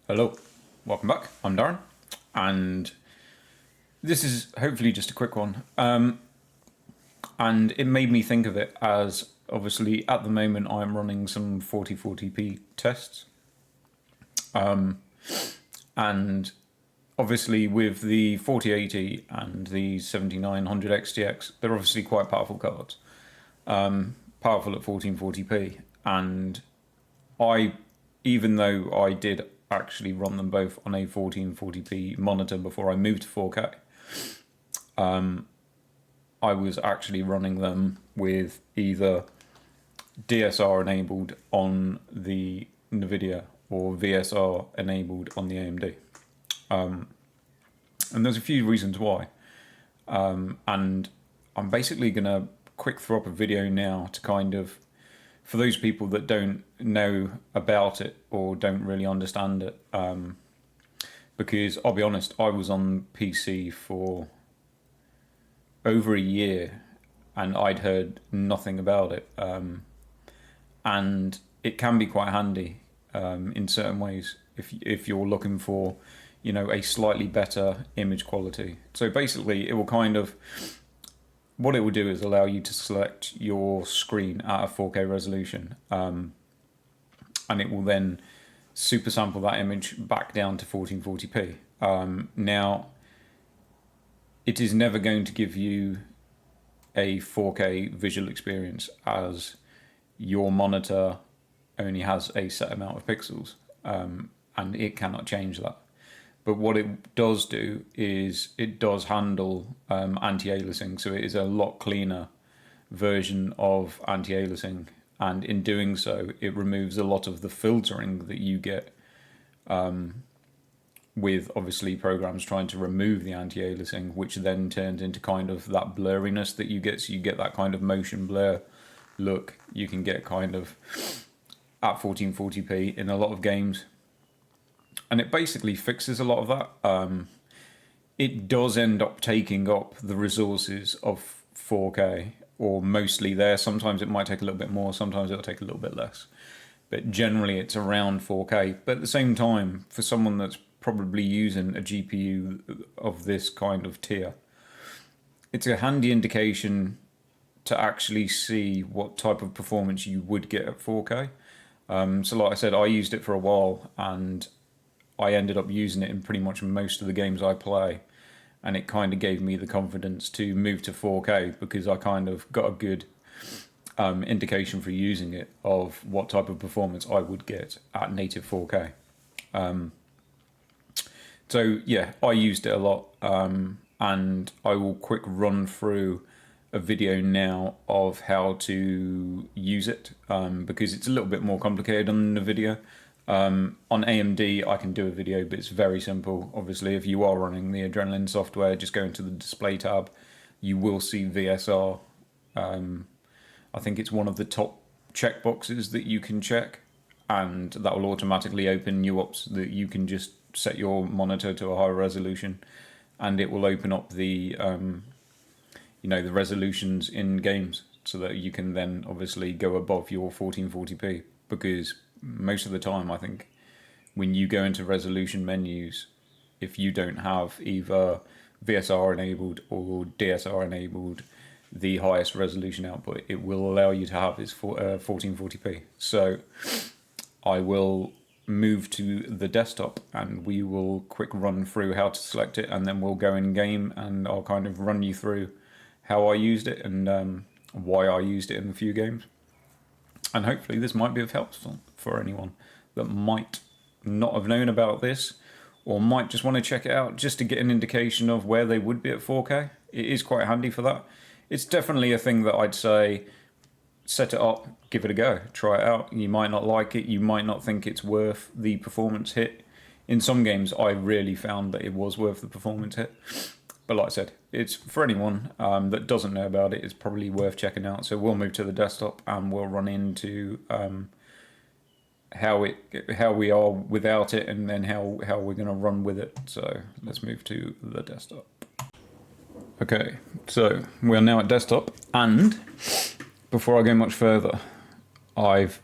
Hello, welcome back. I'm Darren, and this is hopefully just a quick one. And it made me think of it as obviously at the moment I'm running some 4040p tests, and obviously with the 4080 and the 7900 XTX, they're obviously quite powerful cards, powerful at 1440p, and even though I did actually run them both on a 1440p monitor before I moved to 4K, I was actually running them with either DSR enabled on the Nvidia or VSR enabled on the AMD. And there's a few reasons why. And I'm basically going to quick throw up a video now to kind of, for those people that don't know about it or don't really understand it, because I'll be honest, I was on PC for over a year and I'd heard nothing about it, and it can be quite handy in certain ways if you're looking for, you know, a slightly better image quality. So basically it will kind of, what it will do is allow you to select your screen at a 4K resolution, and it will then super sample that image back down to 1440p. Now, it is never going to give you a 4K visual experience, as your monitor only has a set amount of pixels, and it cannot change that. But what it does do is it does handle anti-aliasing, so it is a lot cleaner version of anti-aliasing, and in doing so it removes a lot of the filtering that you get with obviously programs trying to remove the anti-aliasing, which then turns into kind of that blurriness that you get. So you get that kind of motion blur look you can get kind of at 1440p in a lot of games. And it basically fixes a lot of that. It does end up taking up the resources of 4K, or mostly there. Sometimes it might take a little bit more, sometimes it'll take a little bit less. But generally it's around 4K. But at the same time, for someone that's probably using a GPU of this kind of tier, it's a handy indication to actually see what type of performance you would get at 4K. So like I said, I used it for a while and I ended up using it in pretty much most of the games I play, and it kind of gave me the confidence to move to 4K because I kind of got a good indication for using it of what type of performance I would get at native 4K. So yeah, I used it a lot, and I will quick run through a video now of how to use it, because it's a little bit more complicated on the video. On AMD I can do a video, but it's very simple. Obviously if you are running the Adrenaline software, just go into the display tab, you will see VSR. I think it's one of the top checkboxes that you can check, and that will automatically open new ops that you can just set your monitor to a higher resolution, and it will open up the the resolutions in games so that you can then obviously go above your 1440p, because most of the time I think when you go into resolution menus, if you don't have either VSR enabled or DSR enabled, the highest resolution output it will allow you to have is 1440p. So I will move to the desktop and we will quick run through how to select it, and then we'll go in game and I'll kind of run you through how I used it and why I used it in a few games. And hopefully this might be of help for anyone that might not have known about this, or might just want to check it out just to get an indication of where they would be at 4K. It is quite handy for that. It's definitely a thing that I'd say, set it up, give it a go, try it out. You might not like it, you might not think it's worth the performance hit. In some games I really found that it was worth the performance hit. But like I said, it's for anyone that doesn't know about it, it's probably worth checking out. So we'll move to the desktop and we'll run into how we are without it, and then how we're going to run with it. So let's move to the desktop. Okay, so we're now at desktop, and before I go much further, I've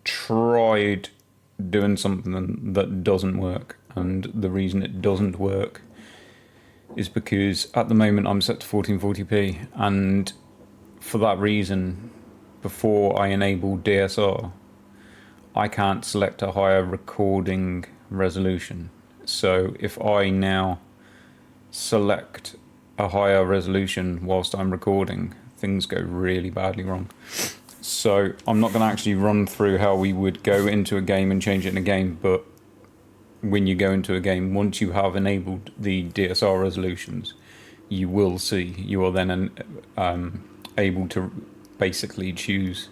tried doing something that doesn't work. And the reason it doesn't work is because at the moment I'm set to 1440p, and for that reason, before I enable DSR, I can't select a higher recording resolution. So if I now select a higher resolution whilst I'm recording, things go really badly wrong. So I'm not going to actually run through how we would go into a game and change it in a game, but when you go into a game, once you have enabled the DSR resolutions, you will see you are then able to basically choose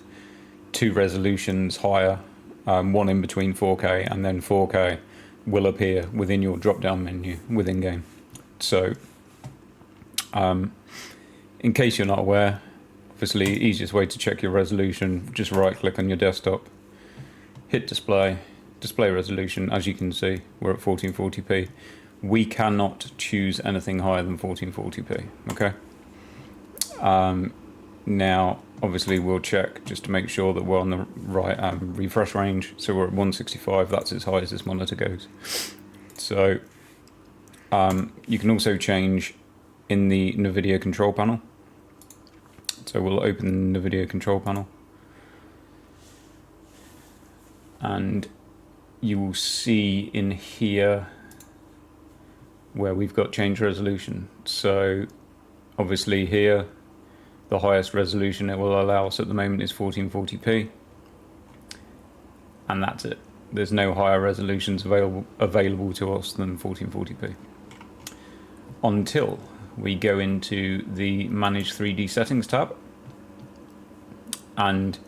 two resolutions higher, one in between 4K, and then 4K will appear within your drop-down menu within game. So in case you're not aware, obviously easiest way to check your resolution, just right click on your desktop, hit display resolution. As you can see, we're at 1440p. We cannot choose anything higher than 1440p. Okay. Now obviously we'll check just to make sure that we're on the right refresh range. So we're at 165, that's as high as this monitor goes. So you can also change in the Nvidia control panel. So we'll open the Nvidia control panel, and you will see in here where we've got change resolution. So obviously here, the highest resolution it will allow us at the moment is 1440p, and that's it. There's no higher resolutions available to us than 1440p until we go into the Manage 3D Settings tab. And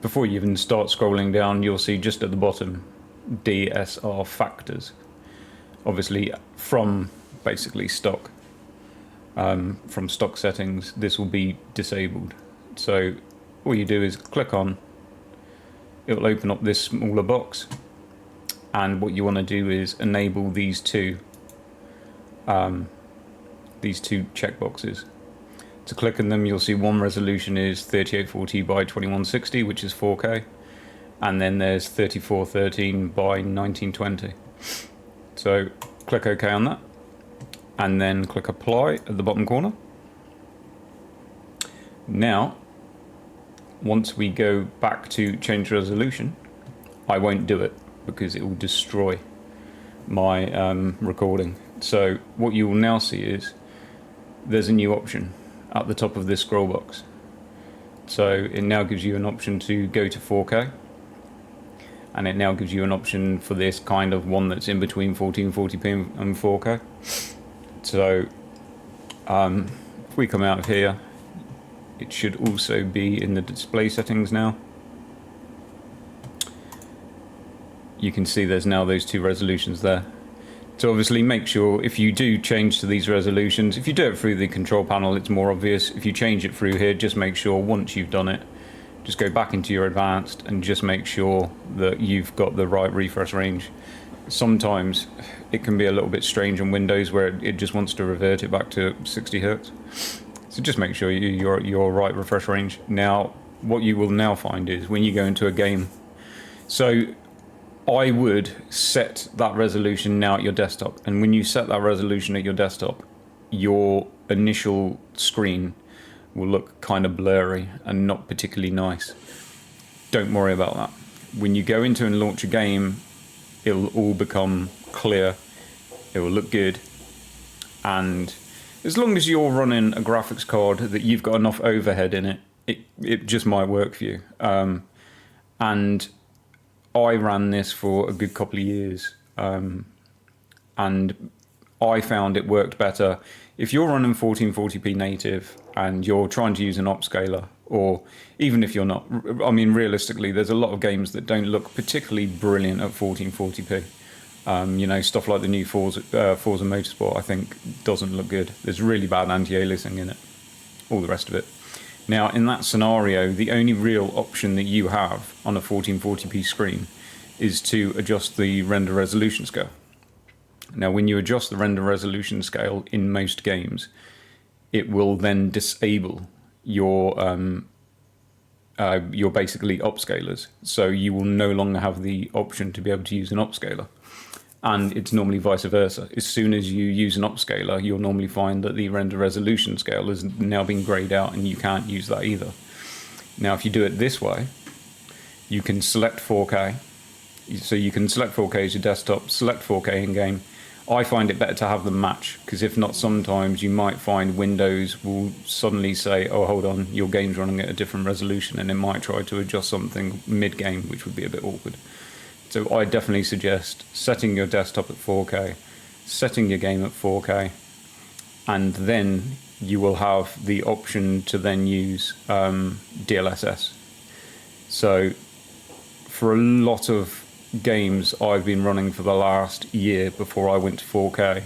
before you even start scrolling down, you'll see just at the bottom DSR factors. Obviously from basically stock, from stock settings, this will be disabled. So all you do is click on, it will open up this smaller box, and what you want to do is enable these two checkboxes. To click on them, you'll see one resolution is 3840 by 2160, which is 4K, and then there's 3413 by 1920. So click OK on that, and then click Apply at the bottom corner. Now, once we go back to change resolution, I won't do it because it will destroy my recording. So what you will now see is there's a new option at the top of this scroll box. So it now gives you an option to go to 4K, and it now gives you an option for this kind of one that's in between 1440p and 4K. So if we come out of here, it should also be in the display settings now. You can see there's now those two resolutions there. So obviously make sure if you do change to these resolutions, if you do it through the control panel, it's more obvious. If you change it through here, just make sure once you've done it, just go back into your advanced and just make sure that you've got the right refresh range. Sometimes it can be a little bit strange on Windows where it just wants to revert it back to 60 Hertz. So just make sure you're at your right refresh range. Now, what you will now find is when you go into a game, so I would set that resolution now at your desktop, and when you set that resolution at your desktop, your initial screen will look kind of blurry and not particularly nice. Don't worry about that. When you go into and launch a game, it will all become clear, it will look good, and as long as you're running a graphics card that you've got enough overhead in it, it just might work for you. And I ran this for a good couple of years, and I found it worked better. If you're running 1440p native and you're trying to use an upscaler, or even if you're not, I mean, realistically, there's a lot of games that don't look particularly brilliant at 1440p. You know, stuff like the new Forza Motorsport, I think, doesn't look good. There's really bad anti-aliasing in it, all the rest of it. Now, in that scenario, the only real option that you have on a 1440p screen is to adjust the render resolution scale. Now, when you adjust the render resolution scale in most games, it will then disable your you're basically upscalers. So you will no longer have the option to be able to use an upscaler. And it's normally vice versa. As soon as you use an upscaler, you'll normally find that the render resolution scale has now been grayed out and you can't use that either. Now, if you do it this way, you can select 4K. So you can select 4K as your desktop, select 4K in-game. I find it better to have them match, because if not, sometimes you might find Windows will suddenly say, oh, hold on, your game's running at a different resolution, and it might try to adjust something mid-game, which would be a bit awkward. So I definitely suggest setting your desktop at 4K, setting your game at 4K, and then you will have the option to then use DLSS. So for a lot of games I've been running for the last year before I went to 4K,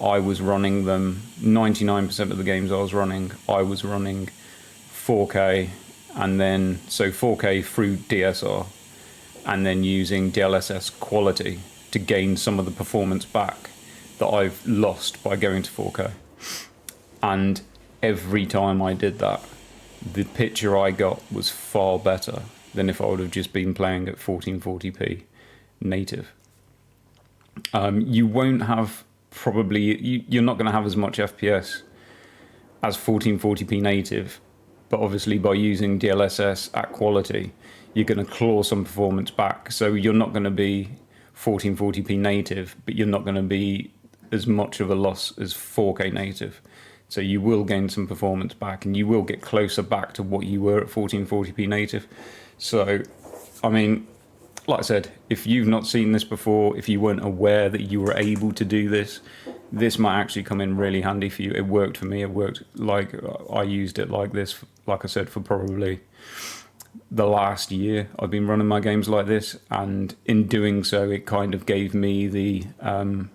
I was running them, 99% of the games I was running 4K, and then so 4K through DSR, and then using DLSS quality to gain some of the performance back that I've lost by going to 4K. And every time I did that, the picture I got was far better than if I would have just been playing at 1440p native. You won't have you're not going to have as much FPS as 1440p native, but obviously by using DLSS at quality, you're going to claw some performance back. So you're not going to be 1440p native, but you're not going to be as much of a loss as 4K native. So you will gain some performance back, and you will get closer back to what you were at 1440p native. So, I mean, like I said, if you've not seen this before, if you weren't aware that you were able to do this, this might actually come in really handy for you. It worked for me. It worked like I used it like this, like I said, for probably the last year. I've been running my games like this, and in doing so, it kind of gave me the kind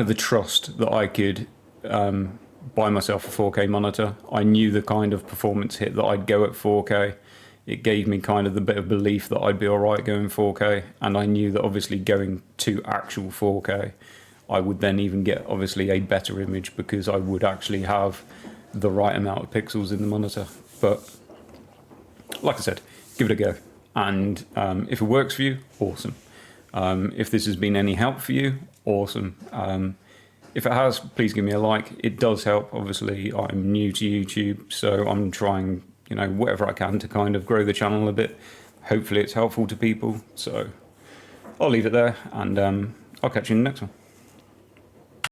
of the trust that I could buy myself a 4K monitor. I knew the kind of performance hit that I'd go at 4K. It gave me kind of the bit of belief that I'd be all right going 4K, and I knew that obviously going to actual 4K, I would then even get obviously a better image, because I would actually have the right amount of pixels in the monitor. But like I said, give it a go, and if it works for you, awesome. If this has been any help for you, awesome. If it has, please give me a like. It does help. Obviously, I'm new to YouTube, so I'm trying, whatever I can to kind of grow the channel a bit. Hopefully it's helpful to people. So I'll leave it there, and I'll catch you in the next one.